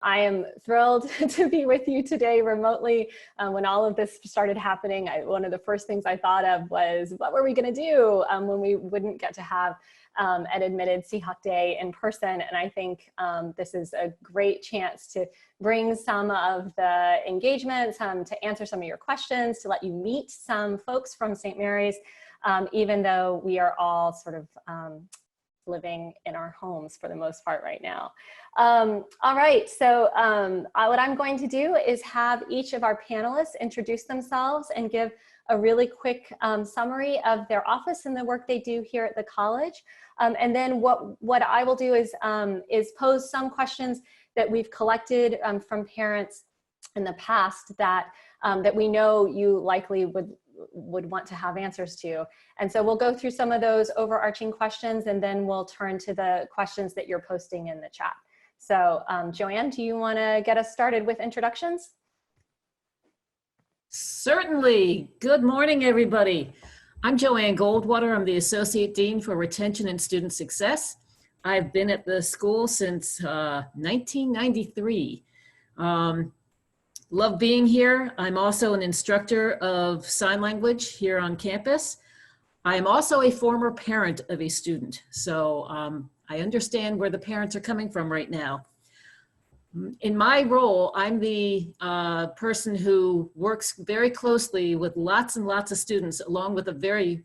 I am thrilled to be with you today remotely. When all of this started happening, one of the first things I thought of was, what were we going to do when we wouldn't get to have an admitted Seahawk Day in person? And I think this is a great chance to bring some of the engagement, to answer some of your questions, to let you meet some folks from St. Mary's, even though we are all sort of living in our homes for the most part right now. All right, so what I'm going to do is have each of our panelists introduce themselves and give a really quick summary of their office and the work they do here at the college. And then what I will do is pose some questions that we've collected from parents in the past that we know you likely would want to have answers to. And so we'll go through some of those overarching questions, and then we'll turn to the questions that you're posting in the chat. So Joanne, do you want to get us started with introductions? Certainly. Good morning, everybody. I'm Joanne Goldwater. I'm the Associate Dean for Retention and Student Success. I've been at the school since 1993. Love being here. I'm also an instructor of sign language here on campus. I'm also a former parent of a student, so I understand where the parents are coming from right now. In my role, I'm the person who works very closely with lots and lots of students, along with a very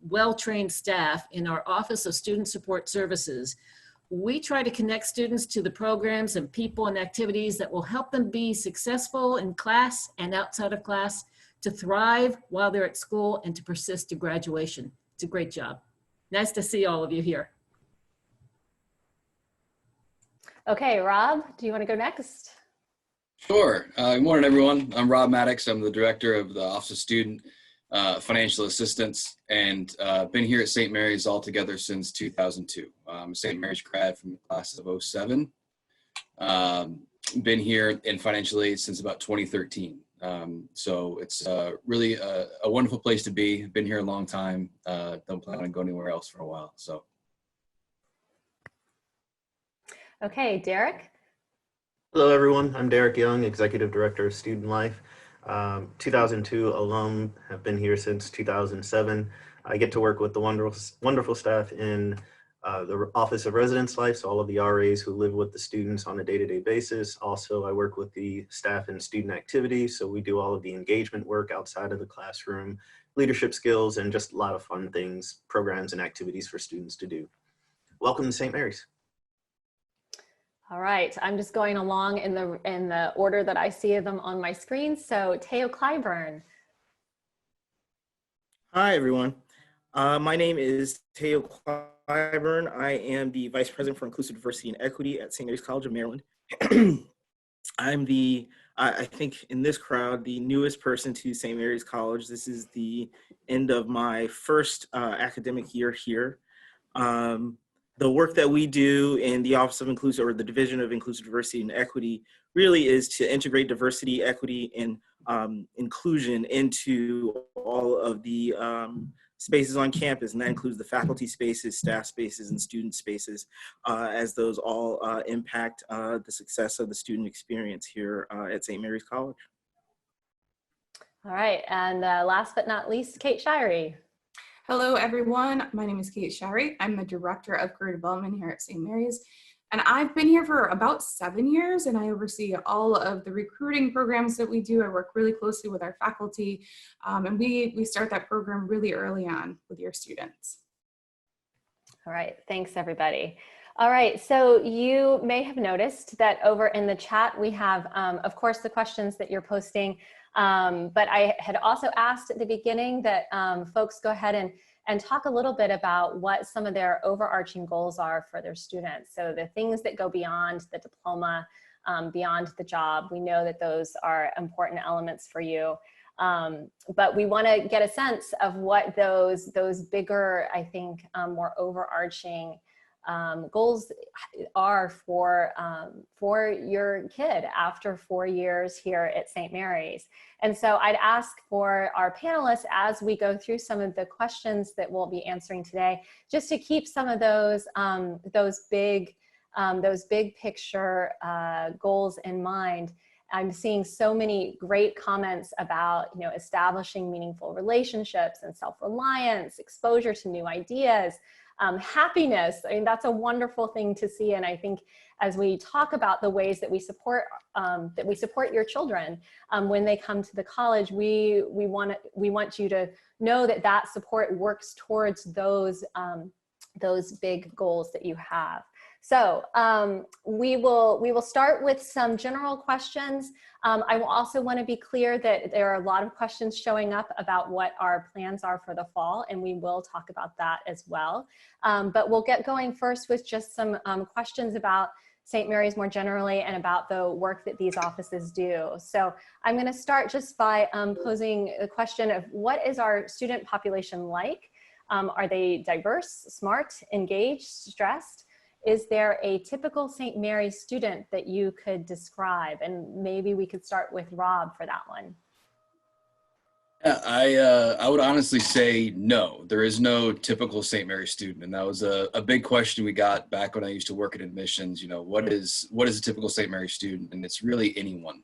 well-trained staff in our Office of Student Support Services. We try to connect students to the programs and people and activities that will help them be successful in class and outside of class, to thrive while they're at school, and to persist to graduation. It's a great job. Nice to see all of you here. Okay, Rob, do you want to go next? Sure. Good morning, everyone. I'm Rob Maddox. I'm the director of the Office of Student Financial Assistance, and been here at St. Mary's altogether since 2002. I'm a St. Mary's grad from the class of 07. Been here in financial aid since about 2013. So it's really a wonderful place to be. Been here a long time. Don't plan on going anywhere else for a while. So. Okay, Derek. Hello, everyone. I'm Derek Young, Executive Director of Student Life. 2002 alum, have been here since 2007. I get to work with the wonderful staff in the Office of Residence Life, so all of the RAs who live with the students on a day-to-day basis. Also, I work with the staff in student activities, so we do all of the engagement work outside of the classroom, leadership skills, and just a lot of fun things, programs and activities for students to do. Welcome to St. Mary's. All right, I'm just going along in the order that I see them on my screen. So Teo Clyburn. Hi, everyone. My name is Teo Clyburn. I am the Vice President for Inclusive Diversity and Equity at St. Mary's College of Maryland. I'm I think in this crowd, the newest person to St. Mary's College. This is the end of my first academic year here. The work that we do in the Office of Inclusive, or the Division of Inclusive Diversity and Equity, really is to integrate diversity, equity, and inclusion into all of the spaces on campus, and that includes the faculty spaces, staff spaces, and student spaces, as those all impact the success of the student experience here at St. Mary's College. All right, and last but not least, Kate Shirey. Hello, everyone. My name is Kate Shirey. I'm the Director of Career Development here at St. Mary's, and I've been here for about 7 years, and I oversee all of the recruiting programs that we do. I work really closely with our faculty, and we start that program really early on with your students. All right, thanks, everybody. All right, so you may have noticed that over in the chat, we have, of course, the questions that you're posting. But I had also asked at the beginning that folks go ahead and talk a little bit about what some of their overarching goals are for their students. So the things that go beyond the diploma, beyond the job. We know that those are important elements for you. But we want to get a sense of what those bigger, I think, more overarching goals are for your kid after 4 years here at St. Mary's. And so I'd ask for our panelists, as we go through some of the questions that we'll be answering today, just to keep some of those big those big picture goals in mind. I'm seeing so many great comments about, you know, establishing meaningful relationships and self-reliance, exposure to new ideas, happiness. I mean, that's a wonderful thing to see. And I think as we talk about the ways that we support your children when they come to the college, we want you to know that that support works towards those big goals that you have. So we will start with some general questions. I also want to be clear that there are a lot of questions showing up about what our plans are for the fall, and we will talk about that as well. But we'll get going first with just some questions about St. Mary's more generally and about the work that these offices do. So I'm going to start just by posing the question of what is our student population like? Are they diverse, smart, engaged, stressed? Is there a typical St. Mary's student that you could describe? And maybe we could start with Rob for that one. Yeah, I would honestly say no. There is no typical St. Mary's student, and that was a big question we got back when I used to work in admissions. You know, what is a typical St. Mary's student? And it's really anyone.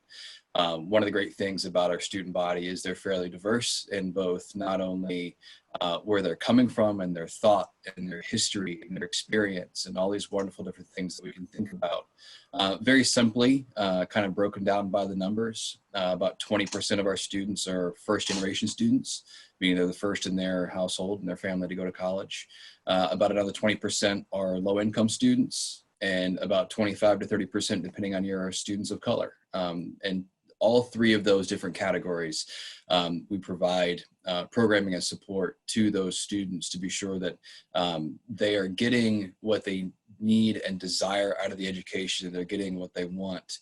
One of the great things about our student body is they're fairly diverse in both not only where they're coming from and their thought and their history and their experience and all these wonderful different things that we can think about. Very simply, kind of broken down by the numbers, about 20% of our students are first generation students, meaning they're the first in their household and their family to go to college. About another 20% are low income students, and about 25 to 30%, depending on your students of color. And all three of those different categories, we provide programming and support to those students to be sure that they are getting what they need and desire out of the education. They're getting what they want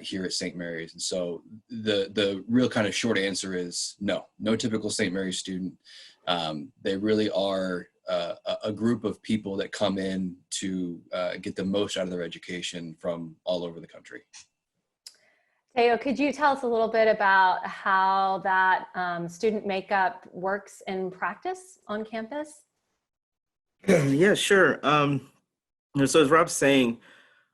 here at St. Mary's. And so the real kind of short answer is no typical St. Mary's student. They really are a group of people that come in to get the most out of their education from all over the country. Teo, could you tell us a little bit about how that student makeup works in practice on campus? Yeah, sure. So as Rob's saying,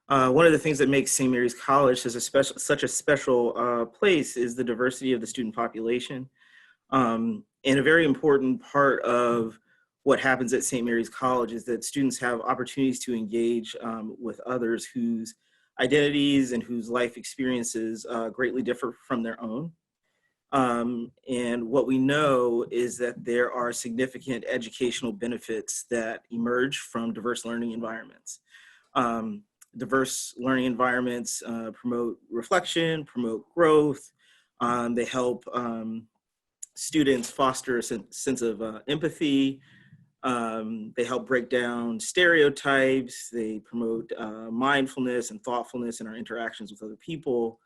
one of the things that makes St. Mary's College such a special place is the diversity of the student population. And a very important part of what happens at St. Mary's College is that students have opportunities to engage with others whose identities and whose life experiences greatly differ from their own. And what we know is that there are significant educational benefits that emerge from diverse learning environments. Diverse learning environments promote reflection, promote growth. They help students foster a sense of empathy. They help break down stereotypes. They promote mindfulness and thoughtfulness in our interactions with other people.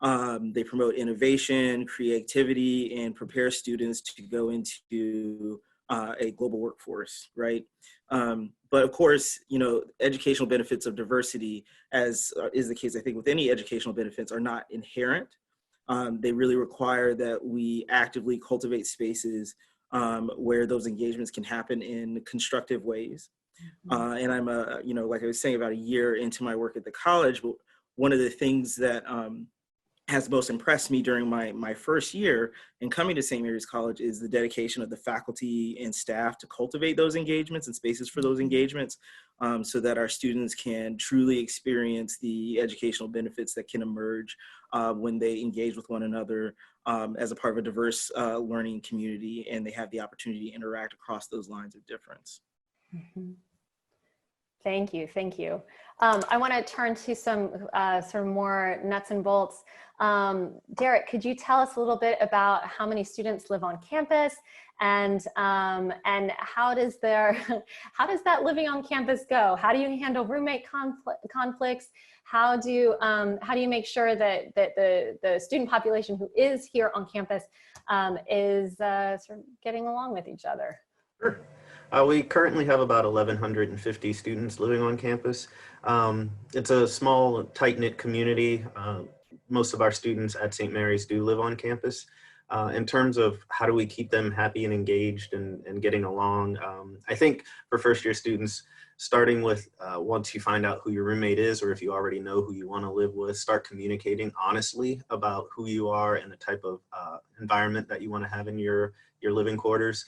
They promote innovation, creativity, and prepare students to go into a global workforce, right? But of course, you know, educational benefits of diversity, as is the case, I think, with any educational benefits, are not inherent. They really require that we actively cultivate spaces where those engagements can happen in constructive ways. And I'm, like I was saying, about a year into my work at the college, but one of the things that has most impressed me during my first year in coming to St. Mary's College is the dedication of the faculty and staff to cultivate those engagements and spaces for those engagements so that our students can truly experience the educational benefits that can emerge when they engage with one another as a part of a diverse learning community, and they have the opportunity to interact across those lines of difference. Mm-hmm. Thank you, thank you. I want to turn to some sort of more nuts and bolts. Derek, could you tell us a little bit about how many students live on campus, and how does that living on campus go? How do you handle roommate conflicts? How do you make sure that the student population who is here on campus is sort of getting along with each other? Sure. We currently have about 1,150 students living on campus. It's a small, tight-knit community. Most of our students at St. Mary's do live on campus. In terms of how do we keep them happy and engaged and getting along, I think for first-year students, starting with once you find out who your roommate is, or if you already know who you want to live with, start communicating honestly about who you are and the type of environment that you want to have in your living quarters.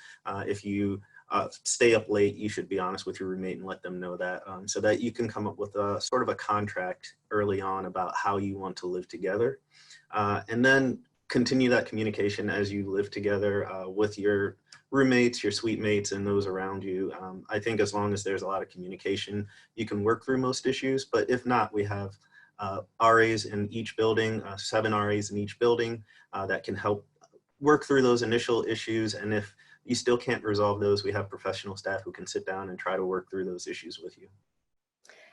If you stay up late, you should be honest with your roommate and let them know that, so that you can come up with a sort of a contract early on about how you want to live together. And then continue that communication as you live together with your roommates, your suite mates, and those around you. I think as long as there's a lot of communication, you can work through most issues. But if not, we have RAs in each building, 7 RAs in each building that can help work through those initial issues. And if you still can't resolve those, we have professional staff who can sit down and try to work through those issues with you.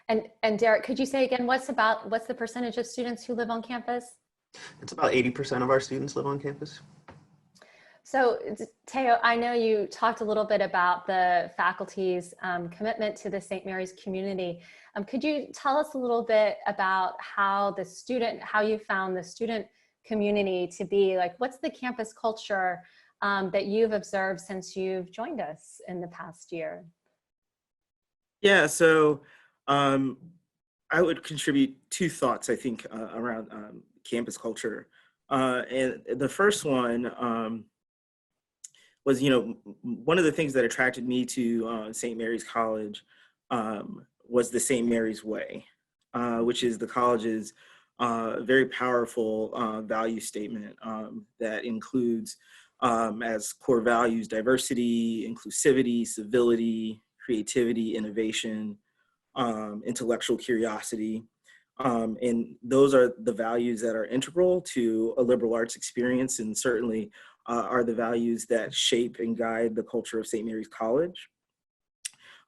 And Derek, could you say again, what's the percentage of students who live on campus? It's about 80% of our students live on campus. So Teo, I know you talked a little bit about the faculty's commitment to the St. Mary's community. Could you tell us a little bit about how you found the student community to be like? What's the campus culture that you've observed since you've joined us in the past year? Yeah, so I would contribute 2 thoughts, I think, around campus culture. And the first one was, one of the things that attracted me to St. Mary's College was the St. Mary's Way, which is the college's very powerful value statement that includes as core values diversity, inclusivity, civility, creativity, innovation, intellectual curiosity. And those are the values that are integral to a liberal arts experience, and certainly are the values that shape and guide the culture of St. Mary's College.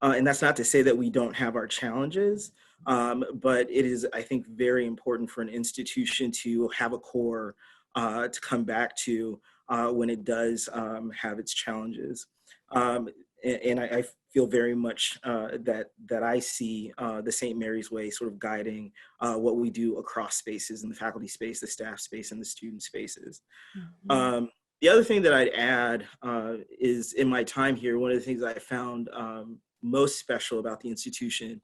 And that's not to say that we don't have our challenges, but it is, I think, very important for an institution to have a core to come back to when it does have its challenges. And I feel very much that I see the St. Mary's Way sort of guiding what we do across spaces, in the faculty space, the staff space, and the student spaces. Mm-hmm. The other thing that I'd add is, in my time here, one of the things I found most special about the institution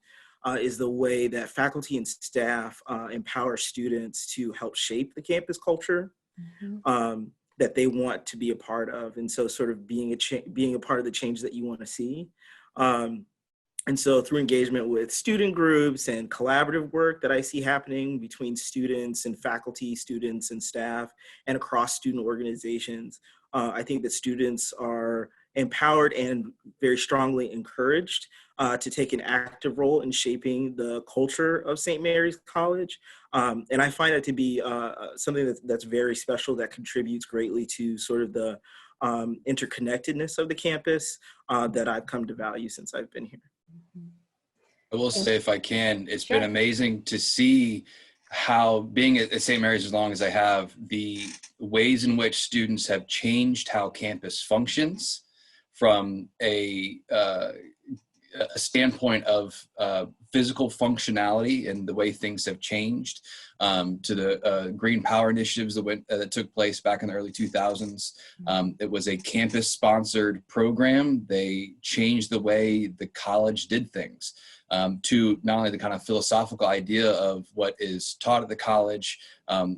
is the way that faculty and staff empower students to help shape the campus culture. Mm-hmm. That they want to be a part of, and so sort of being a part of the change that you want to see. And so through engagement with student groups and collaborative work that I see happening between students and faculty, students and staff, and across student organizations, I think that students are empowered and very strongly encouraged to take an active role in shaping the culture of St. Mary's College. And I find that to be something that's very special, that contributes greatly to sort of the interconnectedness of the campus that I've come to value since I've been here. I will say, if I can, it's been amazing to see how, being at St. Mary's as long as I have, the ways in which students have changed how campus functions from a standpoint of physical functionality and the way things have changed, to the green power initiatives that took place back in the early 2000s. It was a campus-sponsored program. They changed the way the college did things, to not only the kind of philosophical idea of what is taught at the college.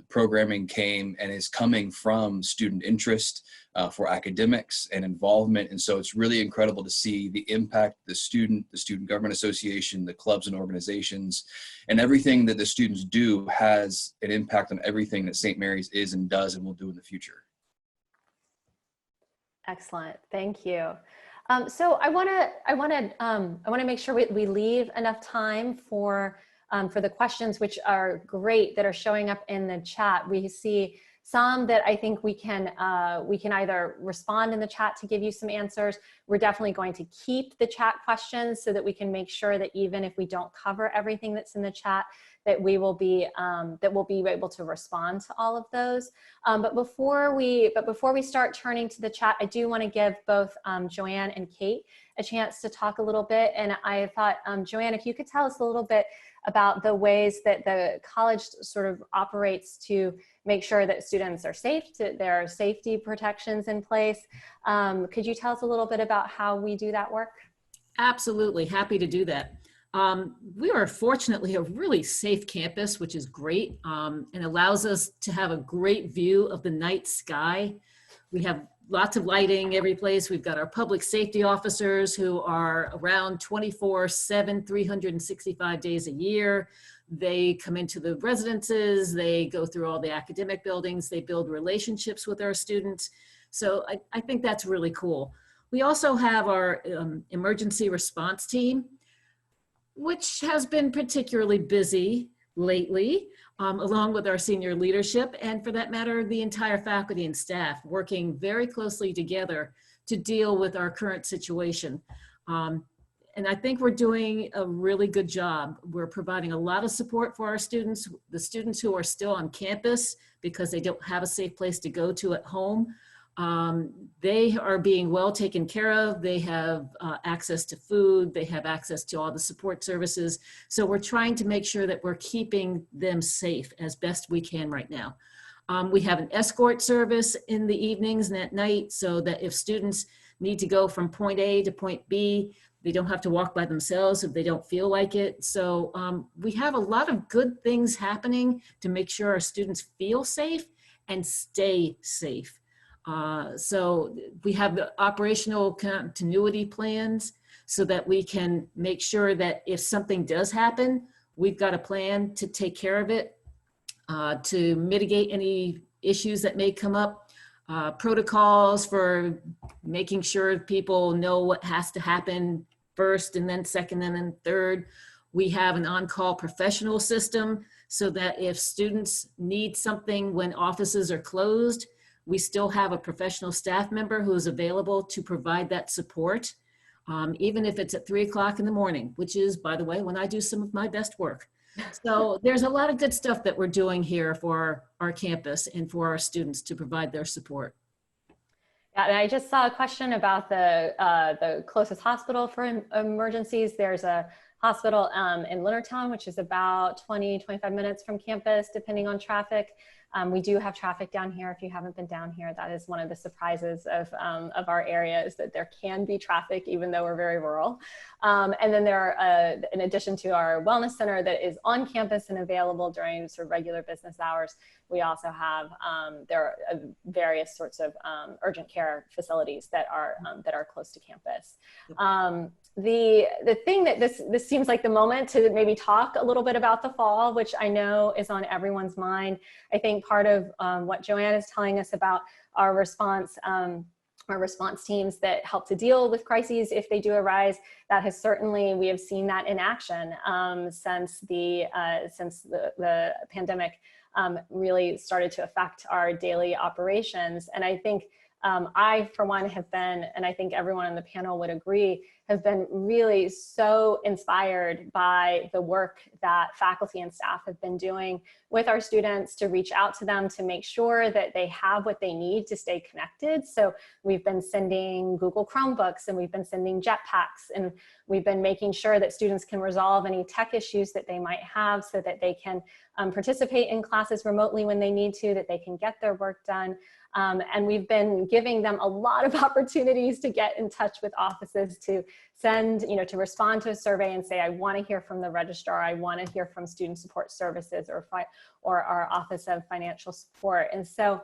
Programming came and is coming from student interest for academics and involvement. And so it's really incredible to see the impact the Student Government Association, the clubs and organizations, and everything that the students do has an impact on everything that St. Mary's is and does and will do in the future. Excellent, thank you. So I want to make sure we leave enough time for the questions, which are great, that are showing up in the chat. We see some that I think we can either respond in the chat to give you some answers. We're definitely going to keep the chat questions so that we can make sure that even if we don't cover everything that's in the chat, that we'll be able to respond to all of those. But before we start turning to the chat, I do want to give both Joanne and Kate a chance to talk a little bit. And I thought, Joanne, if you could tell us a little bit about the ways that the college sort of operates to make sure that students are safe, there are safety protections in place. Could you tell us a little bit about how we do that work? Absolutely, happy to do that. We are fortunately a really safe campus, which is great, and allows us to have a great view of the night sky. We have lots of lighting every place. We've got our public safety officers who are around 24/7, 365 days a year. They come into the residences, they go through all the academic buildings, they build relationships with our students. So I think that's really cool. We also have our emergency response team, which has been particularly busy lately, along with our senior leadership, and for that matter, the entire faculty and staff working very closely together to deal with our current situation. And I think we're doing a really good job. We're providing a lot of support for our students, the students who are still on campus because they don't have a safe place to go to at home. They are being well taken care of. They have access to food. They have access to all the support services. So we're trying to make sure that we're keeping them safe as best we can right now. We have an escort service in the evenings and at night so that if students need to go from point A to point B, they don't have to walk by themselves if they don't feel like it. So we have a lot of good things happening to make sure our students feel safe and stay safe. So we have the operational continuity plans so that we can make sure that if something does happen, we've got a plan to take care of it, to mitigate any issues that may come up, protocols for making sure people know what has to happen first and then second and then third. We have an on-call professional system so that if students need something when offices are closed, we still have a professional staff member who is available to provide that support, even if it's at 3 o'clock in the morning, which is, by the way, when I do some of my best work. So there's a lot of good stuff that we're doing here for our campus and for our students to provide their support. Yeah, and I just saw a question about the closest hospital for emergencies. There's a hospital in Leonardtown, which is about 20-25 minutes from campus, depending on traffic. We do have traffic down here. If you haven't been down here, that is one of the surprises of our area, is that there can be traffic even though we're very rural. And then there are, in addition to our wellness center that is on campus and available during sort of regular business hours, we also have, there are various sorts of urgent care facilities that are close to campus. The thing that this seems like the moment to maybe talk a little bit about the fall, which I know is on everyone's mind. I think part of what Joanne is telling us about our response teams that help to deal with crises if they do arise, that has certainly, we have seen that in action since the pandemic really started to affect our daily operations. And I think I, for one, have been, and I think everyone on the panel would agree, have been really so inspired by the work that faculty and staff have been doing with our students to reach out to them to make sure that they have what they need to stay connected. So we've been sending Google Chromebooks, and we've been sending jetpacks, and we've been making sure that students can resolve any tech issues that they might have so that they can participate in classes remotely when they need to, that they can get their work done. And we've been giving them a lot of opportunities to get in touch with offices, to send, to respond to a survey and say, I want to hear from the registrar, I want to hear from Student Support Services or our Office of Financial Support. And so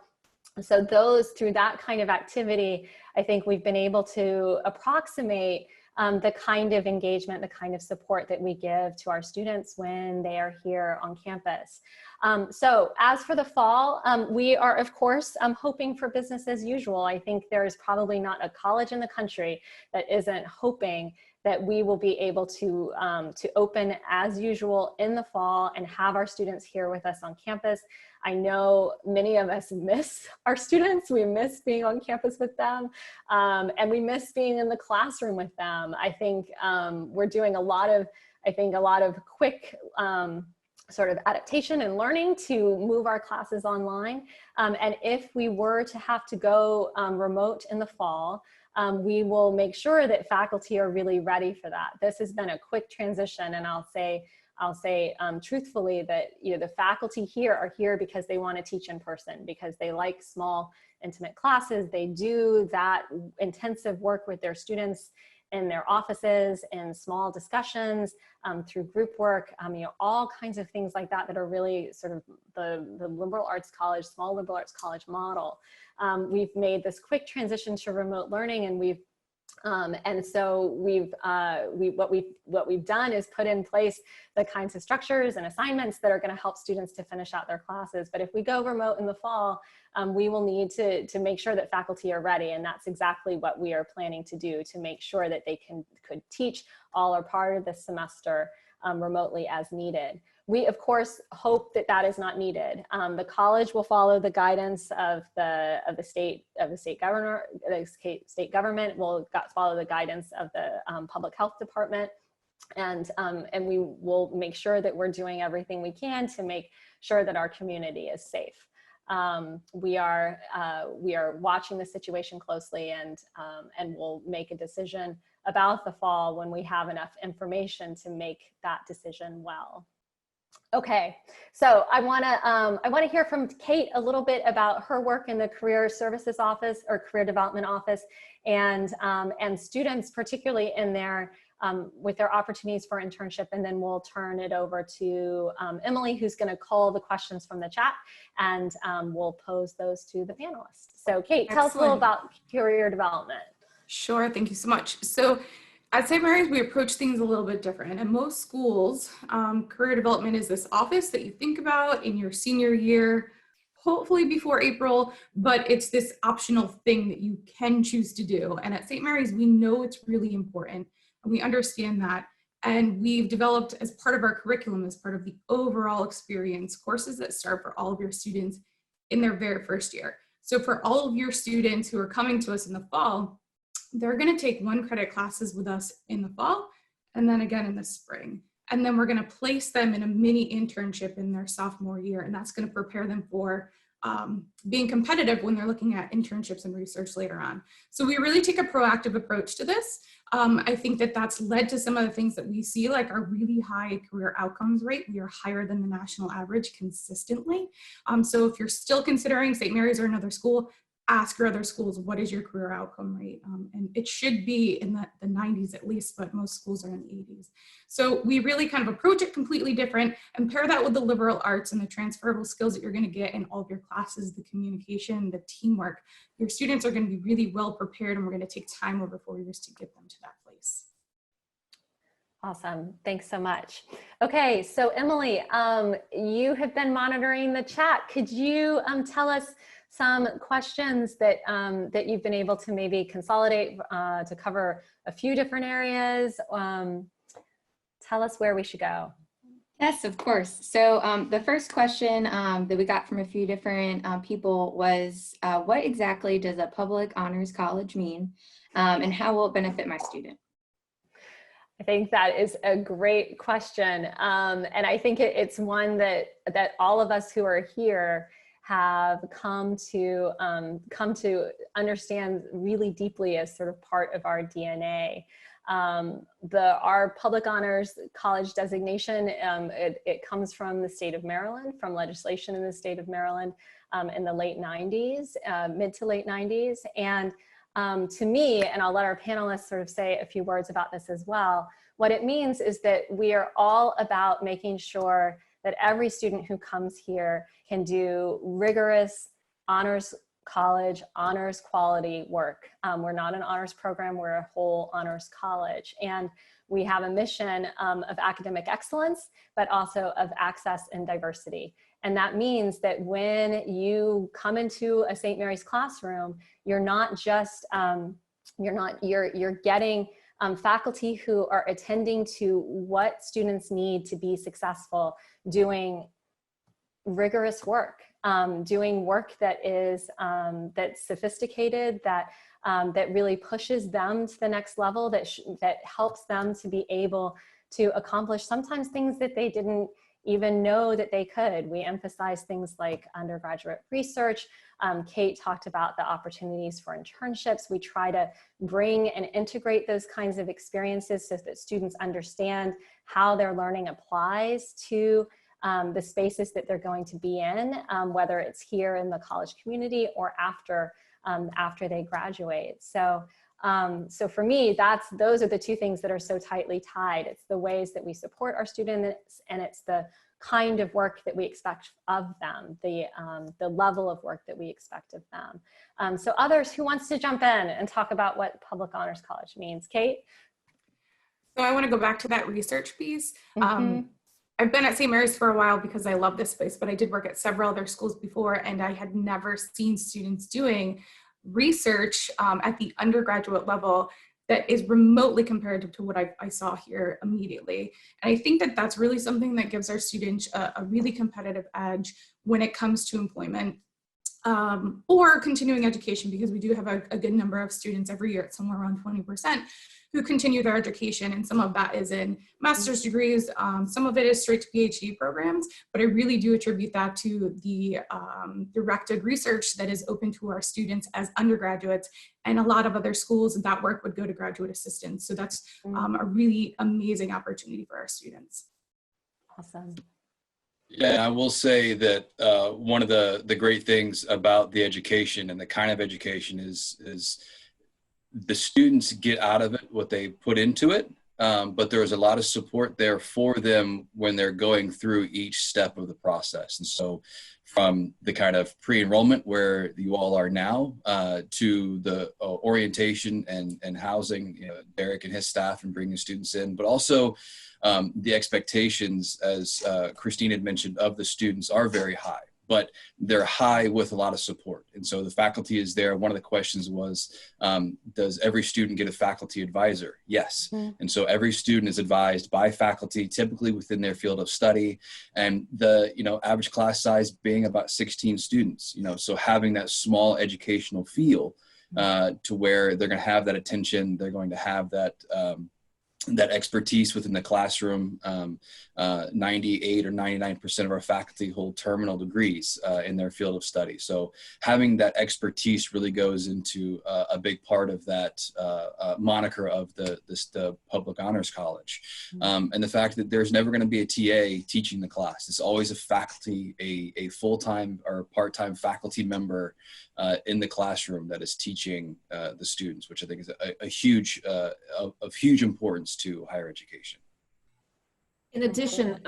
those, through that kind of activity, I think we've been able to approximate the kind of engagement, the kind of support that we give to our students when they are here on campus. So as for the fall, we are, of course, hoping for business as usual. I think there's probably not a college in the country that isn't hoping that we will be able to open as usual in the fall and have our students here with us on campus. I know many of us miss our students. We miss being on campus with them, and we miss being in the classroom with them. I think we're doing a lot of quick sort of adaptation and learning to move our classes online. And if we were to have to go remote in the fall, we will make sure that faculty are really ready for that. This has been a quick transition, and I'll say truthfully that the faculty here are here because they want to teach in person, because they like small, intimate classes. They do that intensive work with their students in their offices, in small discussions, through group work, all kinds of things like that that are really sort of the liberal arts college, small liberal arts college model. We've made this quick transition to remote learning, and so what we've done is put in place the kinds of structures and assignments that are going to help students to finish out their classes. But if we go remote in the fall, we will need to make sure that faculty are ready, and that's exactly what we are planning to do, to make sure that they could teach all or part of this semester remotely as needed. We, of course, hope that that is not needed. The college will follow the guidance of the state governor. The state government will follow the guidance of the public health department, and we will make sure that we're doing everything we can to make sure that our community is safe. We are watching the situation closely, and we'll make a decision about the fall when we have enough information to make that decision well. Okay, so I want to hear from Kate a little bit about her work in the Career Services Office or Career Development Office, and students particularly in their with their opportunities for internship, and then we'll turn it over to Emily, who's going to call the questions from the chat, and we'll pose those to the panelists. So Kate, tell us a little about career development. Sure, thank you so much. So at St. Mary's, we approach things a little bit different. In most schools, career development is this office that you think about in your senior year, hopefully before April, but it's this optional thing that you can choose to do. And at St. Mary's, we know it's really important, and we understand that. And we've developed, as part of our curriculum, as part of the overall experience, courses that start for all of your students in their very first year. So for all of your students who are coming to us in the fall, they're going to take 1 credit classes with us in the fall, and then again in the spring. And then we're going to place them in a mini internship in their sophomore year, and that's going to prepare them for being competitive when they're looking at internships and research later on. So we really take a proactive approach to this. I think that that's led to some of the things that we see, like our really high career outcomes rate. We are higher than the national average consistently. So if you're still considering St. Mary's or another school, ask your other schools, what is your career outcome rate? And it should be in the 90s at least, but most schools are in the 80s. So we really kind of approach it completely different, and pair that with the liberal arts and the transferable skills that you're going to get in all of your classes, the communication, the teamwork. Your students are going to be really well prepared, and we're going to take time over 4 years to get them to that place. Awesome, thanks so much. Okay, so Emily, you have been monitoring the chat. Could you tell us some questions that that you've been able to maybe consolidate to cover a few different areas? Tell us where we should go. Yes, of course. So the first question that we got from a few different people was, what exactly does a public honors college mean, and how will it benefit my student? I think that is a great question. And I think it's one that all of us who are here have come to understand really deeply as sort of part of our DNA. Our public honors college designation, it comes from the state of Maryland, from legislation in the state of Maryland in the late 90s, mid to late 90s. And to me, and I'll let our panelists sort of say a few words about this as well, what it means is that we are all about making sure that every student who comes here can do rigorous honors college, honors quality work. We're not an honors program, we're a whole honors college. And we have a mission of academic excellence, but also of access and diversity. And that means that when you come into a St. Mary's classroom, you're not just, you're getting faculty who are attending to what students need to be successful, doing rigorous work, doing work that is that's sophisticated, that really pushes them to the next level, that helps them to be able to accomplish sometimes things that they didn't even know that they could. We emphasize things like undergraduate research. Kate talked about the opportunities for internships. We try to bring and integrate those kinds of experiences so that students understand how their learning applies to the spaces that they're going to be in, whether it's here in the college community or after they graduate. So So for me, those are the two things that are so tightly tied. It's the ways that we support our students, and it's the kind of work that we expect of them, the level of work that we expect of them. So others, who wants to jump in and talk about what Public Honors College means? Kate? So I want to go back to that research piece. I've been at St. Mary's for a while because I love this place, but I did work at several other schools before, and I had never seen students doing research at the undergraduate level that is remotely comparative to what I saw here immediately. And I think that that's really something that gives our students a really competitive edge when it comes to employment or continuing education, because we do have a good number of students every year, at somewhere around 20%, who continue their education, and some of that is in master's degrees, some of it is straight to PhD programs, but I really do attribute that to the directed research that is open to our students as undergraduates, and a lot of other schools that work would go to graduate assistants. So that's a really amazing opportunity for our students. Awesome. Yeah, I will say that one of the great things about the education and the kind of education is the students get out of it what they put into it, but there's a lot of support there for them when they're going through each step of the process. And so from the kind of pre-enrollment where you all are now to the orientation and housing, you know, Derek and his staff and bringing students in, but also the expectations, as Christine had mentioned, of the students are very high, but they're high with a lot of support. And so the faculty is there. One of the questions was, does every student get a faculty advisor? Yes. And so every student is advised by faculty, typically within their field of study, and the, you know, average class size being about 16 students, you know, so having that small educational feel to where they're going to have that attention, they're going to have that that expertise within the classroom. 98 or 99% of our faculty hold terminal degrees in their field of study. So having that expertise really goes into a big part of that moniker of the Public Honors College. And the fact that there's never going to be a TA teaching the class. It's always a faculty, a full-time or part-time faculty member in the classroom that is teaching the students, which I think is a huge, of huge importance to higher education. In addition,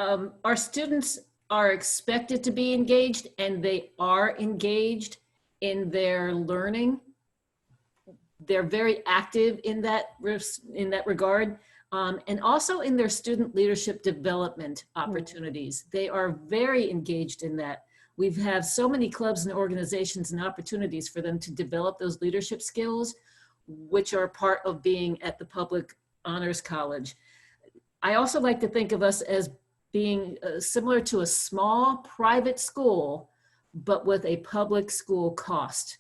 our students are expected to be engaged, and they are engaged in their learning. They're very active in that regard, and also in their student leadership development opportunities. They are very engaged in that. We have so many clubs and organizations and opportunities for them to develop those leadership skills, which are part of being at the Public Honors College. I also like to think of us as being similar to a small private school, but with a public school cost.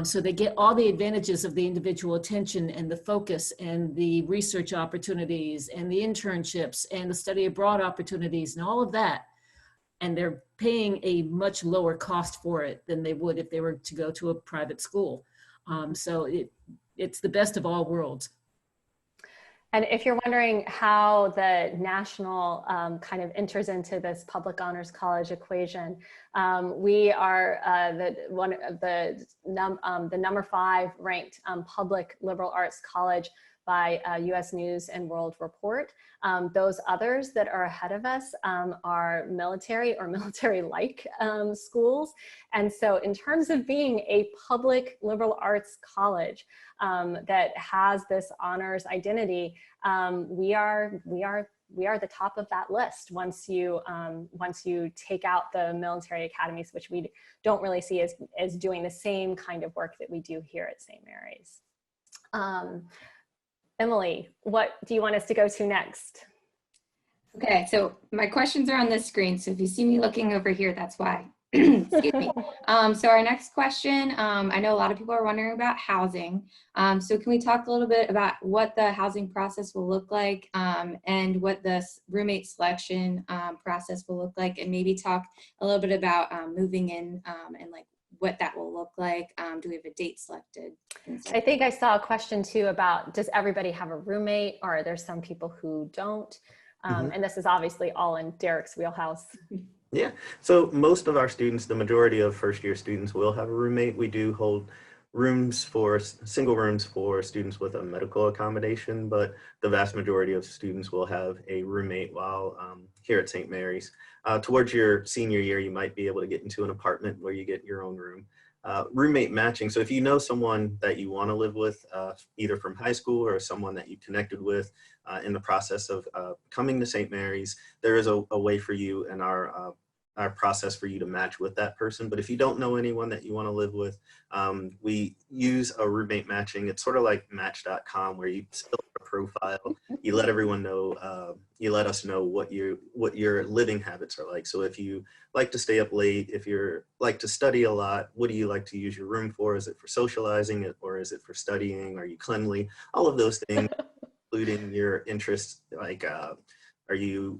So they get all the advantages of the individual attention and the focus and the research opportunities and the internships and the study abroad opportunities and all of that. And they're paying a much lower cost for it than they would if they were to go to a private school. So it's the best of all worlds. And if you're wondering how the national kind of enters into this Public Honors College equation, we are the number 5 ranked public liberal arts college by US News and World Report. Those others that are ahead of us are military or military-like schools. And so in terms of being a public liberal arts college that has this honors identity, we are the top of that list once you take out the military academies, which we don't really see as doing the same kind of work that we do here at St. Mary's. Emily, what do you want us to go to next? Okay, so my questions are on this screen. So if you see me looking over here, that's why. Excuse me. So our next question, I know a lot of people are wondering about housing. So can we talk a little bit about what the housing process will look like and what the roommate selection process will look like, and maybe talk a little bit about moving in and like what that will look like. Do we have a date selected? I think I saw a question too about, does everybody have a roommate, or are there some people who don't? And this is obviously all in Derek's wheelhouse. Yeah, so most of our students, the majority of first-year students will have a roommate. We do hold single rooms for students with a medical accommodation, but the vast majority of students will have a roommate while here at St. Mary's. Towards your senior year, you might be able to get into an apartment where you get your own room. Roommate matching. So if you know someone that you want to live with, either from high school or someone that you connected with in the process of coming to St. Mary's, there is a way for you and our process for you to match with that person. But if you don't know anyone that you want to live with, we use a roommate matching. It's sort of like Match.com, where you fill out a profile, you let everyone know, you let us know what your living habits are like. So if you like to stay up late, if you like to study a lot, what do you like to use your room for? Is it for socializing, or is it for studying? Are you cleanly? All of those things, including your interests, like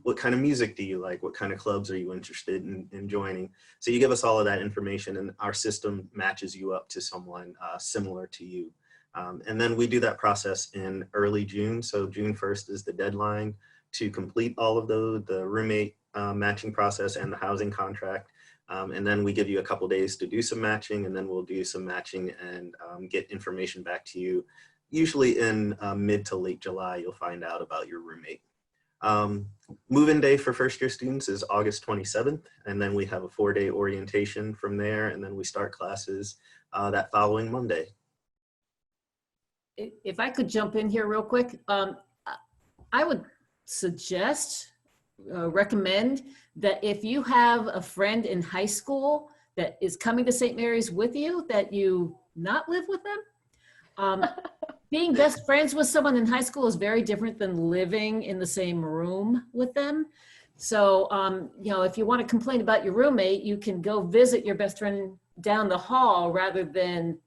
what kind of music do you like? What kind of clubs are you interested in joining? So you give us all of that information, and our system matches you up to someone similar to you. And then we do that process in early June. So June 1st is the deadline to complete all of the roommate matching process and the housing contract. And then we give you a couple days to do some matching, and then we'll do some matching and get information back to you. Usually in mid to late July, you'll find out about your roommate. Move-in day for first year students is August 27th, and then we have a 4-day orientation from there, and then we start classes that following Monday. If I could jump in here real quick, I would recommend that if you have a friend in high school that is coming to St. Mary's with you, that you not live with them. Being best friends with someone in high school is very different than living in the same room with them. So, if you want to complain about your roommate, you can go visit your best friend down the hall rather than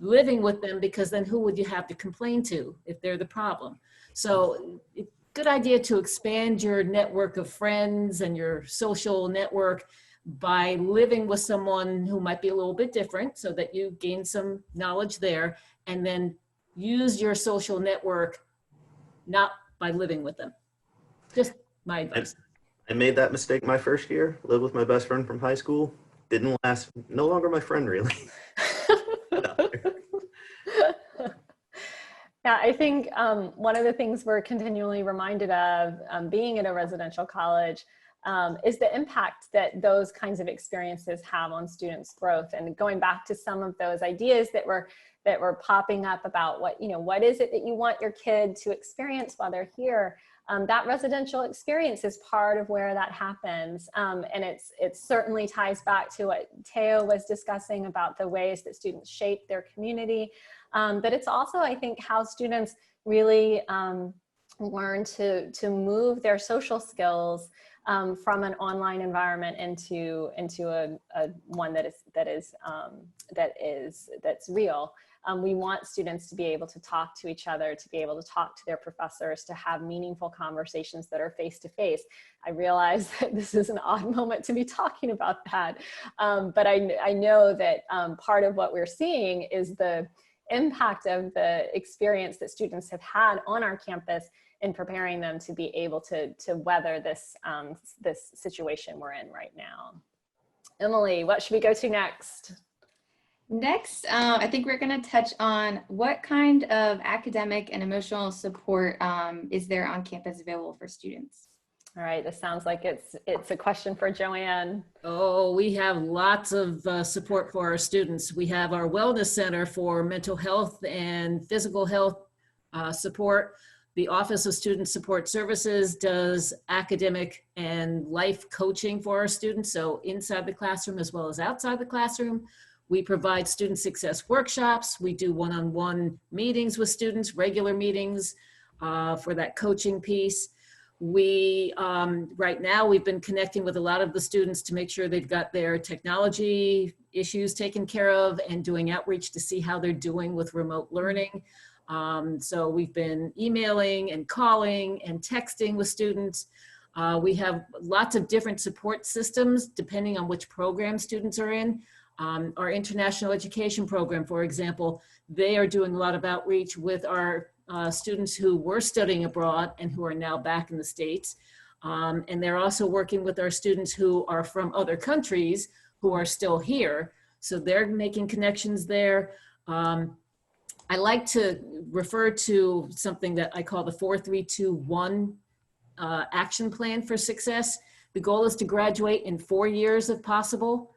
living with them, because then who would you have to complain to if they're the problem? So, good idea to expand your network of friends and your social network by living with someone who might be a little bit different, so that you gain some knowledge there, and then use your social network not by living with them. Just my advice. I made that mistake my first year, lived with my best friend from high school. Didn't last, no longer my friend, really. Yeah, I think one of the things we're continually reminded of being at a residential college is the impact that those kinds of experiences have on students' growth. And going back to some of those ideas that were popping up about what is it that you want your kid to experience while they're here, that residential experience is part of where that happens. And it certainly ties back to what Teo was discussing about the ways that students shape their community. But it's also, I think, how students really learn to move their social skills from an online environment into a one that's real. We want students to be able to talk to each other, to be able to talk to their professors, to have meaningful conversations that are face-to-face. I realize that this is an odd moment to be talking about that, but I know that part of what we're seeing is the impact of the experience that students have had on our campus in preparing them to be able to weather this situation we're in right now. Emily, what should we go to next? Next, I think we're going to touch on what kind of academic and emotional support is there on campus available for students. All right, this sounds like it's a question for Joanne. Oh, we have lots of support for our students. We have our Wellness Center for mental health and physical health support. The Office of Student Support Services does academic and life coaching for our students, so inside the classroom as well as outside the classroom. We provide student success workshops. We do one-on-one meetings with students, regular meetings for that coaching piece. We, right now, we've been connecting with a lot of the students to make sure they've got their technology issues taken care of and doing outreach to see how they're doing with remote learning. So we've been emailing and calling and texting with students. We have lots of different support systems depending on which program students are in. Our international education program, for example, they are doing a lot of outreach with our students who were studying abroad and who are now back in the States. And they're also working with our students who are from other countries who are still here. So they're making connections there. I like to refer to something that I call the 4-3-2-1 action plan for success. The goal is to graduate in 4 years if possible,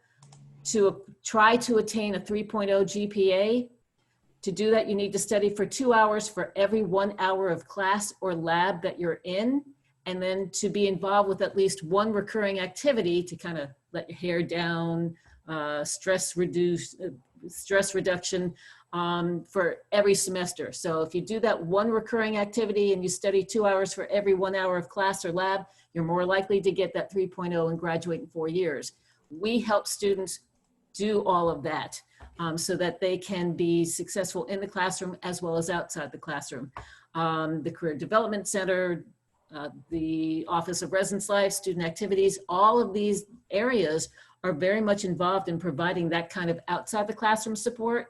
to try to attain a 3.0 GPA. To do that, you need to study for 2 hours for every 1 hour of class or lab that you're in, and then to be involved with at least one recurring activity to kind of let your hair down, stress reduction for every semester. So if you do that one recurring activity and you study 2 hours for every 1 hour of class or lab, you're more likely to get that 3.0 and graduate in 4 years. We help students do all of that so that they can be successful in the classroom as well as outside the classroom. The Career Development Center, the Office of Residence Life, Student Activities, all of these areas are very much involved in providing that kind of outside the classroom support.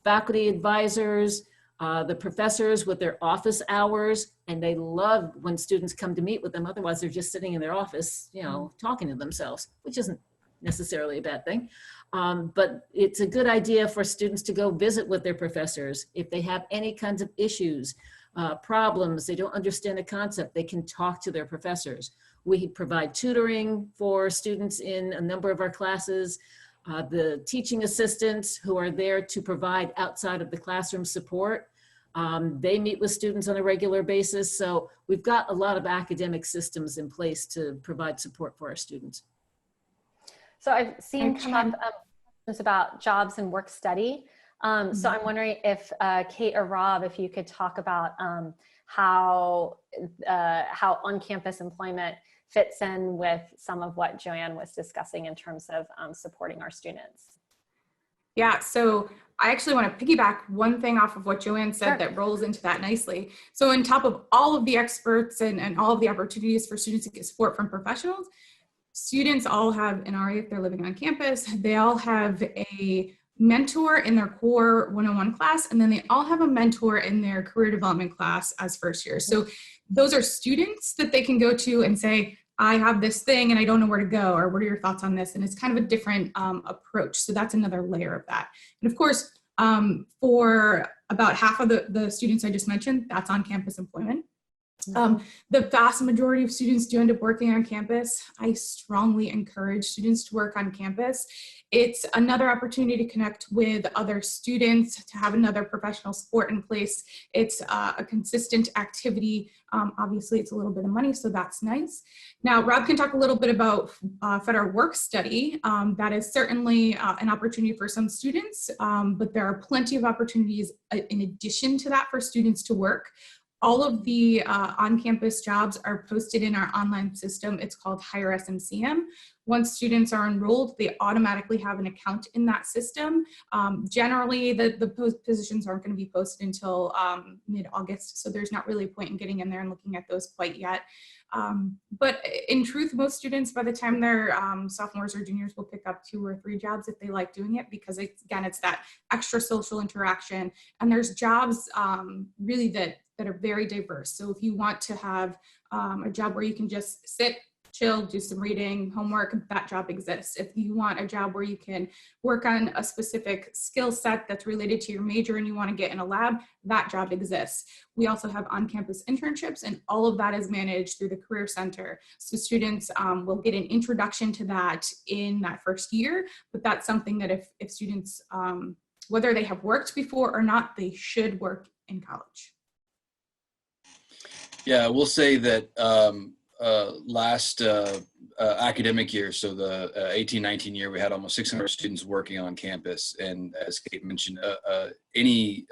Faculty advisors, the professors with their office hours, and they love when students come to meet with them. Otherwise, they're just sitting in their office, you know, talking to themselves, which isn't necessarily a bad thing. But it's a good idea for students to go visit with their professors. If they have any kinds of issues, problems, they don't understand a concept, they can talk to their professors. We provide tutoring for students in a number of our classes. The teaching assistants who are there to provide outside of the classroom support. They meet with students on a regular basis. So we've got a lot of academic systems in place to provide support for our students. So I've seen come up questions about jobs and work study. So I'm wondering if Kate or Rob, if you could talk about how on-campus employment fits in with some of what Joanne was discussing in terms of supporting our students. Yeah, so I actually want to piggyback one thing off of what Joanne said. Sure. That rolls into that nicely. So on top of all of the experts and all of the opportunities for students to get support from professionals, students all have an RA if they're living on campus. They all have a mentor in their core 101 class, and then they all have a mentor in their career development class as first year. So those are students that they can go to and say, I have this thing and I don't know where to go, or what are your thoughts on this? And it's kind of a different approach. So that's another layer of that. And of course, for about half of the students I just mentioned, that's on-campus employment. The vast majority of students do end up working on campus. I strongly encourage students to work on campus. It's another opportunity to connect with other students, to have another professional support in place. It's a consistent activity. Obviously, it's a little bit of money, so that's nice. Now, Rob can talk a little bit about federal work study. That is certainly an opportunity for some students, but there are plenty of opportunities in addition to that for students to work. All of the on-campus jobs are posted in our online system. It's called Hire SMCM. Once students are enrolled, they automatically have an account in that system. Generally, the positions aren't going to be posted until mid-August, so there's not really a point in getting in there and looking at those quite yet. But in truth, most students, by the time they're sophomores or juniors, will pick up 2 or 3 jobs if they like doing it, because again, it's that extra social interaction. And there's jobs really that are very diverse. So if you want to have a job where you can just sit, chill, do some reading, homework, that job exists. If you want a job where you can work on a specific skill set that's related to your major and you want to get in a lab, that job exists. We also have on-campus internships, and all of that is managed through the Career Center. So students will get an introduction to that in that first year, but that's something that if students, whether they have worked before or not, they should work in college. Yeah, we'll say that last academic year, so the 18-19 year, we had almost 600 students working on campus. And as Kate mentioned, any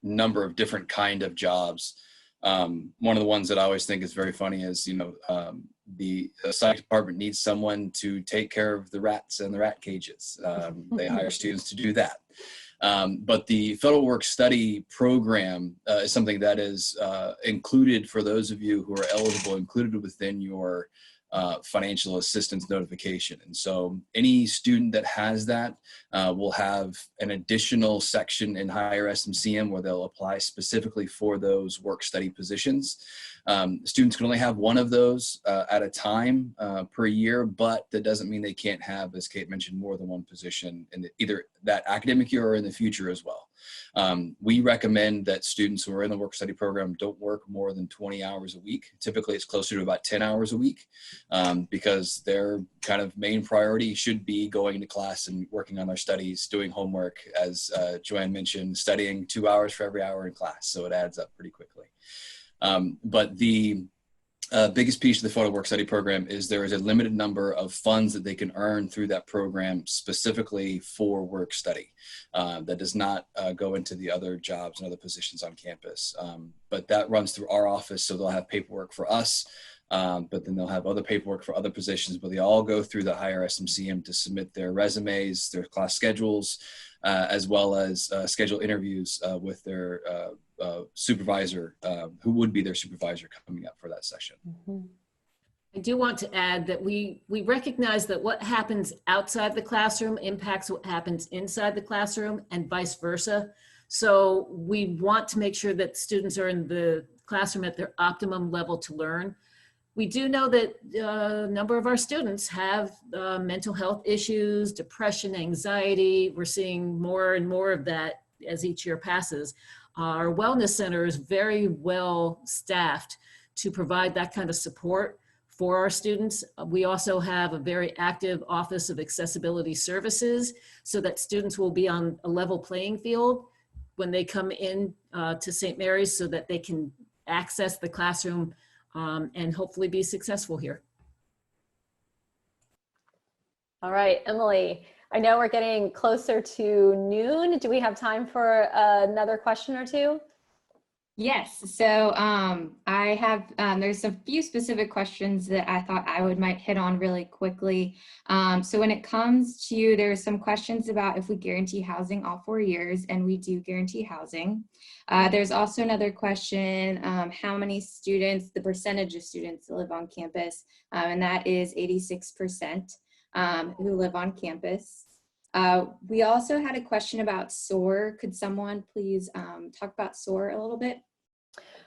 number of different kind of jobs. One of the ones that I always think is very funny is, the science department needs someone to take care of the rats and the rat cages. They hire students to do that. But the Federal Work Study program is something that is included for those of you who are eligible, included within your financial assistance notification. And so any student that has that will have an additional section in Hire SMCM where they'll apply specifically for those work study positions. Students can only have one of those at a time per year, but that doesn't mean they can't have, as Kate mentioned, more than one position in either that academic year or in the future as well. We recommend that students who are in the work study program don't work more than 20 hours a week. Typically it's closer to about 10 hours a week, because their kind of main priority should be going to class and working on their studies, doing homework, as Joanne mentioned, studying 2 hours for every hour in class. So it adds up pretty quickly. But the biggest piece of the photo work study program is there is a limited number of funds that they can earn through that program specifically for work study. That does not go into the other jobs and other positions on campus. But that runs through our office, so they'll have paperwork for us, but then they'll have other paperwork for other positions, but they all go through the higher SMCM to submit their resumes, their class schedules, as well as schedule interviews with their supervisor, who would be their supervisor coming up for that session. Mm-hmm. I do want to add that we recognize that what happens outside the classroom impacts what happens inside the classroom and vice versa. So we want to make sure that students are in the classroom at their optimum level to learn. We do know that a number of our students have mental health issues, depression, anxiety. We're seeing more and more of that as each year passes. Our wellness center is very well staffed to provide that kind of support for our students. We also have a very active Office of Accessibility Services so that students will be on a level playing field when they come in to St. Mary's, so that they can access the classroom and hopefully be successful here. All right, Emily, I know we're getting closer to noon. Do we have time for another question or two? Yes, so I have, there's a few specific questions that I thought I might hit on really quickly. So when it comes to, there's some questions about if we guarantee housing all 4 years, and we do guarantee housing. There's also another question, how many students, the percentage of students that live on campus, and that is 86% who live on campus. We also had a question about SOAR. Could someone please talk about SOAR a little bit?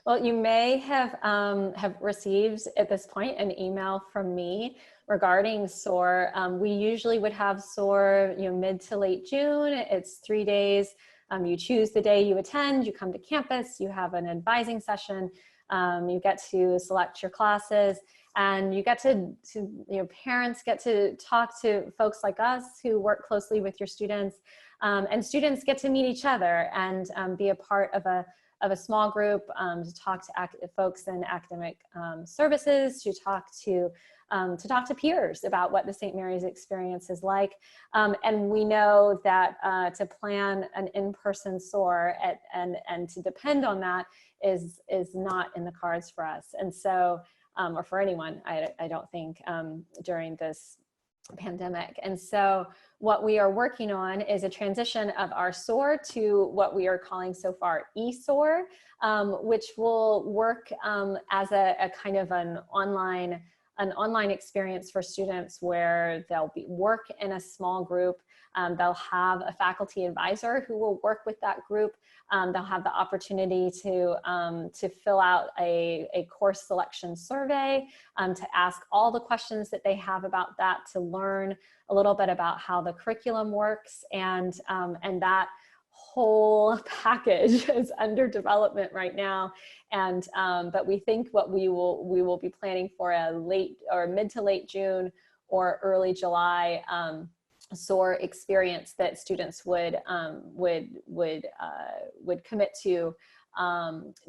Well, you may have received at this point an email from me regarding SOAR. We usually would have SOAR, mid to late June. It's 3 days. You choose the day you attend. You come to campus. You have an advising session. You get to select your classes. And you get to parents get to talk to folks like us who work closely with your students, and students get to meet each other and be a part of a small group, to talk to folks in academic services, to talk to peers about what the St. Mary's experience is like. And we know that to plan an in-person SOAR and to depend on that is not in the cards for us. And so, or for anyone, I don't think, during this pandemic. And so what we are working on is a transition of our SOAR to what we are calling so far eSOAR, which will work as a kind of an online experience for students where they'll work in a small group. They'll have a faculty advisor who will work with that group. They'll have the opportunity to fill out a course selection survey, to ask all the questions that they have about that, to learn a little bit about how the curriculum works, and that whole package is under development right now. And but we think what we will be planning for a late or mid to late June or early July SOAR experience that students would commit to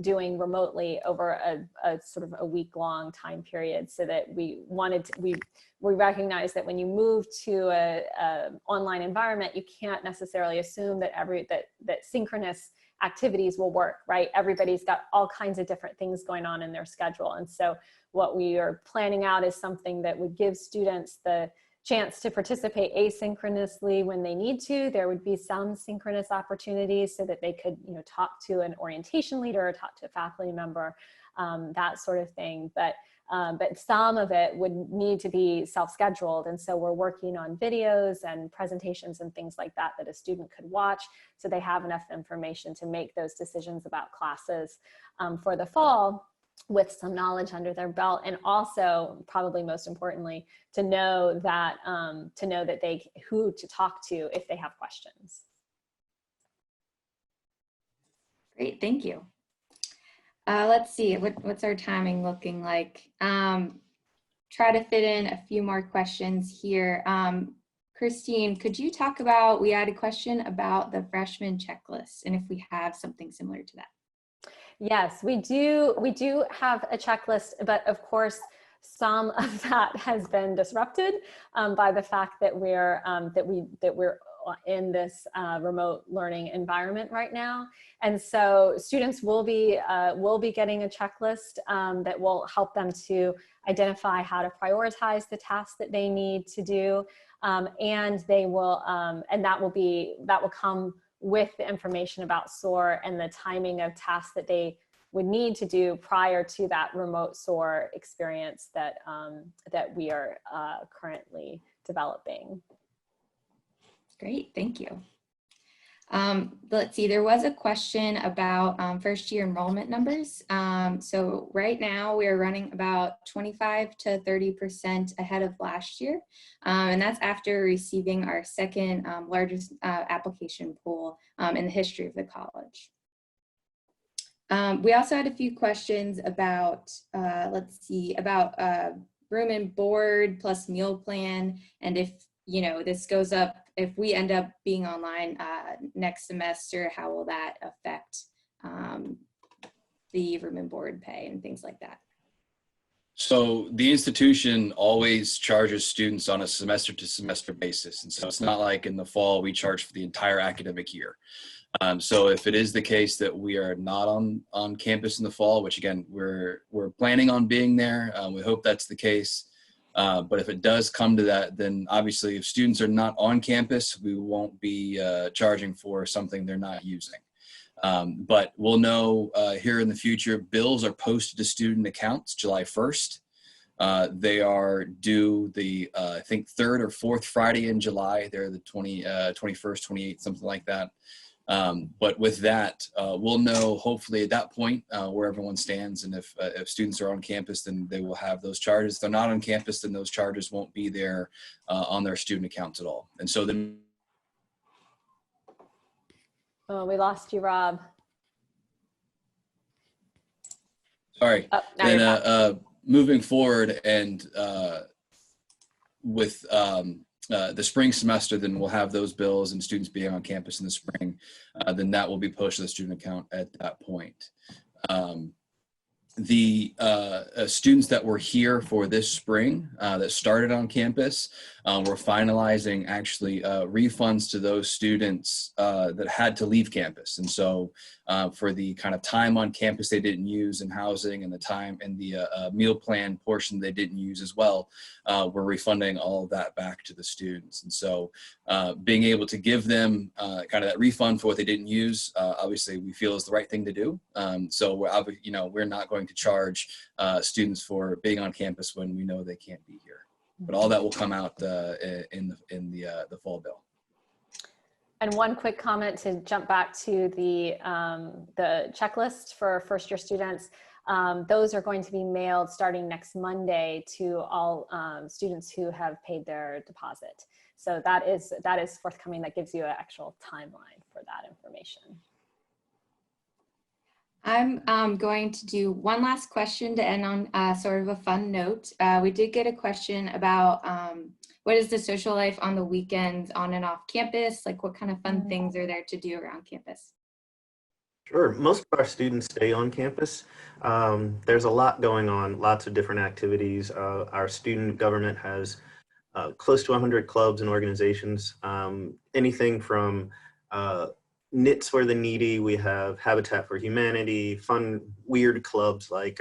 doing remotely over a sort of a week-long time period, so that we recognize that when you move to a online environment, you can't necessarily assume that that synchronous activities will work, right? Everybody's got all kinds of different things going on in their schedule. And so what we are planning out is something that would give students the chance to participate asynchronously when they need to. There would be some synchronous opportunities so that they could, talk to an orientation leader or talk to a faculty member, that sort of thing. But some of it would need to be self-scheduled. And so we're working on videos and presentations and things like that a student could watch, so they have enough information to make those decisions about classes for the fall, with some knowledge under their belt, and also, probably most importantly, to know that who to talk to if they have questions. Great, thank you. Let's see, what's our timing looking like? Try to fit in a few more questions here. Christine, could you talk about, we had a question about the freshman checklist and if we have something similar to that. Yes, we do have a checklist, but of course, some of that has been disrupted by the fact that we're in this remote learning environment right now, and so students will be getting a checklist that will help them to identify how to prioritize the tasks that they need to do, and they will and that will come with the information about SOAR and the timing of tasks that they would need to do prior to that remote SOAR experience that that we are currently developing. Great, thank you. Let's see, there was a question about first year enrollment numbers. So right now we are running about 25 to 30% ahead of last year. And that's after receiving our second largest application pool in the history of the college. We also had a few questions about, let's see, about room and board plus meal plan. And if, you know, this goes up, if we end up being online next semester, how will that affect the room and board pay and things like that? So the institution always charges students on a semester to semester basis. And so it's not like in the fall we charge for the entire academic year. So if it is the case that we are not on campus in the fall, which again, we're planning on being there, we hope that's the case. But if it does come to that, then obviously if students are not on campus, we won't be charging for something they're not using. But we'll know here in the future, bills are posted to student accounts July 1st. They are due the, I think, 3rd or 4th Friday in July. They're the 21st, 28th, something like that. But with that, we'll know hopefully at that point where everyone stands, and if students are on campus, then they will have those charges. If they're not on campus, then those charges won't be there on their student accounts at all. And so then, Oh, we lost you, Rob. sorry. Oh, now Then you're back. moving forward and with the spring semester, then we'll have those bills and students being on campus in the spring, then that will be pushed to the student account at that point. The students that were here for this spring that started on campus, we're finalizing actually refunds to those students that had to leave campus. And so for the kind of time on campus they didn't use in housing, and the time and the meal plan portion they didn't use as well, we're refunding all of that back to the students. And so being able to give them kind of that refund for what they didn't use, obviously we feel is the right thing to do. So we're not going to charge students for being on campus when we know they can't be here. But all that will come out in the fall bill. And one quick comment to jump back to the checklist for first year students. Those are going to be mailed starting next Monday to all students who have paid their deposit. So that is forthcoming. That gives you an actual timeline for that information. I'm going to do one last question to end on sort of a fun note. We did get a question about what is the social life on the weekends on and off campus? Like what kind of fun things are there to do around campus? Sure. Most of our students stay on campus. There's a lot going on, lots of different activities. Our student government has close to 100 clubs and organizations, anything from Knits for the Needy. We have Habitat for Humanity, fun, weird clubs like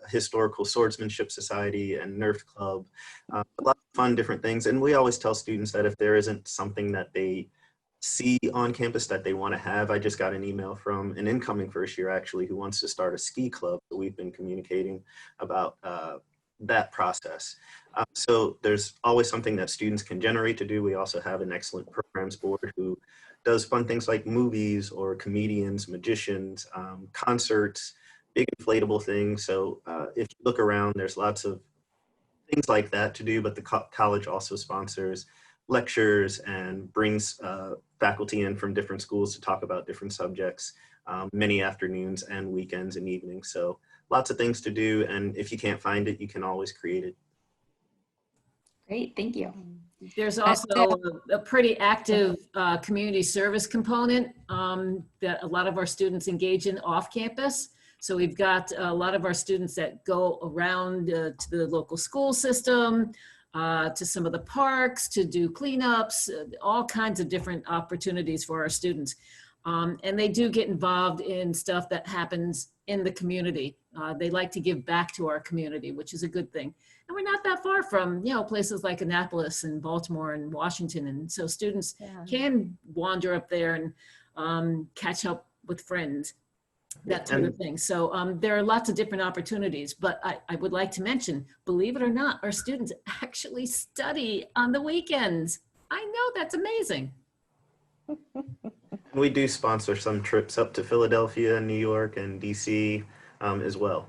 Historical Swordsmanship Society and Nerf Club, a lot of fun different things. And we always tell students that if there isn't something that they see on campus that they want to have, I just got an email from an incoming first year actually who wants to start a ski club. So we've been communicating about that process. So there's always something that students can generate to do. We also have an excellent programs board who does fun things like movies or comedians, magicians, concerts, big inflatable things. So if you look around, there's lots of things like that to do, but the college also sponsors lectures and brings faculty in from different schools to talk about different subjects, many afternoons and weekends and evenings. So lots of things to do. And if you can't find it, you can always create it. Great, thank you. There's also a pretty active community service component that a lot of our students engage in off campus. So we've got a lot of our students that go around to the local school system, to some of the parks, to do cleanups, all kinds of different opportunities for our students. And they do get involved in stuff that happens in the community. They like to give back to our community, which is a good thing. And we're not that far from, places like Annapolis and Baltimore and Washington. And so students can wander up there and catch up with friends, that sort of thing. So there are lots of different opportunities, but I would like to mention, believe it or not, our students actually study on the weekends. I know, that's amazing. We do sponsor some trips up to Philadelphia, New York, and DC as well.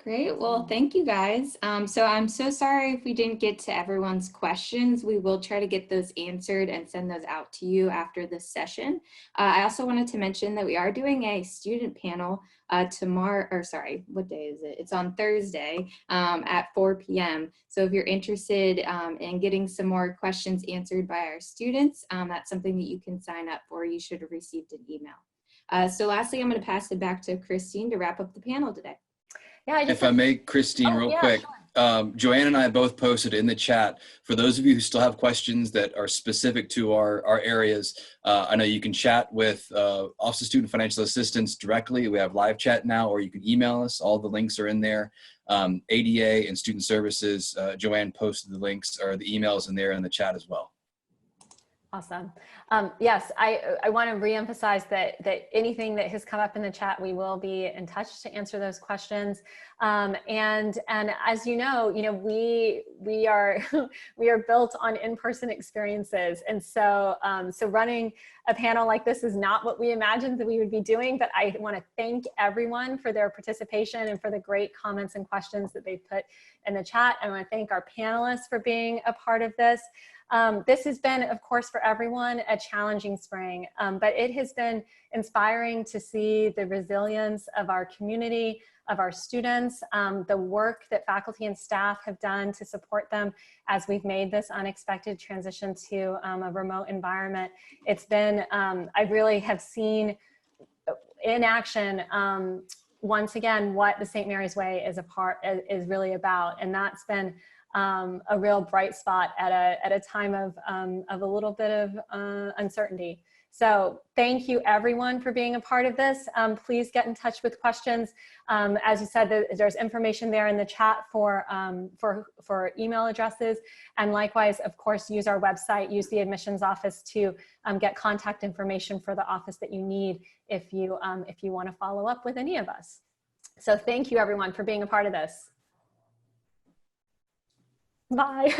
Great. Well, thank you guys. So I'm so sorry if we didn't get to everyone's questions. We will try to get those answered and send those out to you after this session. I also wanted to mention that we are doing a student panel tomorrow, or sorry, what day is it? It's on Thursday at 4 p.m. So if you're interested in getting some more questions answered by our students, that's something that you can sign up for. You should have received an email. So lastly, I'm going to pass it back to Christine to wrap up the panel today. Yeah, If I may, Christine, real quick, sure. Joanne and I both posted in the chat, for those of you who still have questions that are specific to our areas, I know you can chat with Office of Student Financial Assistance directly. We have live chat now, or you can email us. All the links are in there. ADA and Student Services, Joanne posted the links or the emails in there in the chat as well. Awesome. Yes, I want to reemphasize that anything that has come up in the chat, we will be in touch to answer those questions. And as you know, we are we are built on in-person experiences, and so so running a panel like this is not what we imagined that we would be doing. But I want to thank everyone for their participation and for the great comments and questions that they put in the chat. I want to thank our panelists for being a part of this. This has been, of course, for everyone, a challenging spring, but it has been inspiring to see the resilience of our community, of our students, the work that faculty and staff have done to support them as we've made this unexpected transition to a remote environment. It's been, I really have seen in action, once again, what the St. Mary's Way is really about, and that's been a real bright spot at a time of a little bit of uncertainty. So thank you everyone for being a part of this. Please get in touch with questions. As you said, there's information there in the chat for email addresses, and likewise, of course, use our website, use the admissions office to get contact information for the office that you need if you want to follow up with any of us. So thank you everyone for being a part of this. Bye.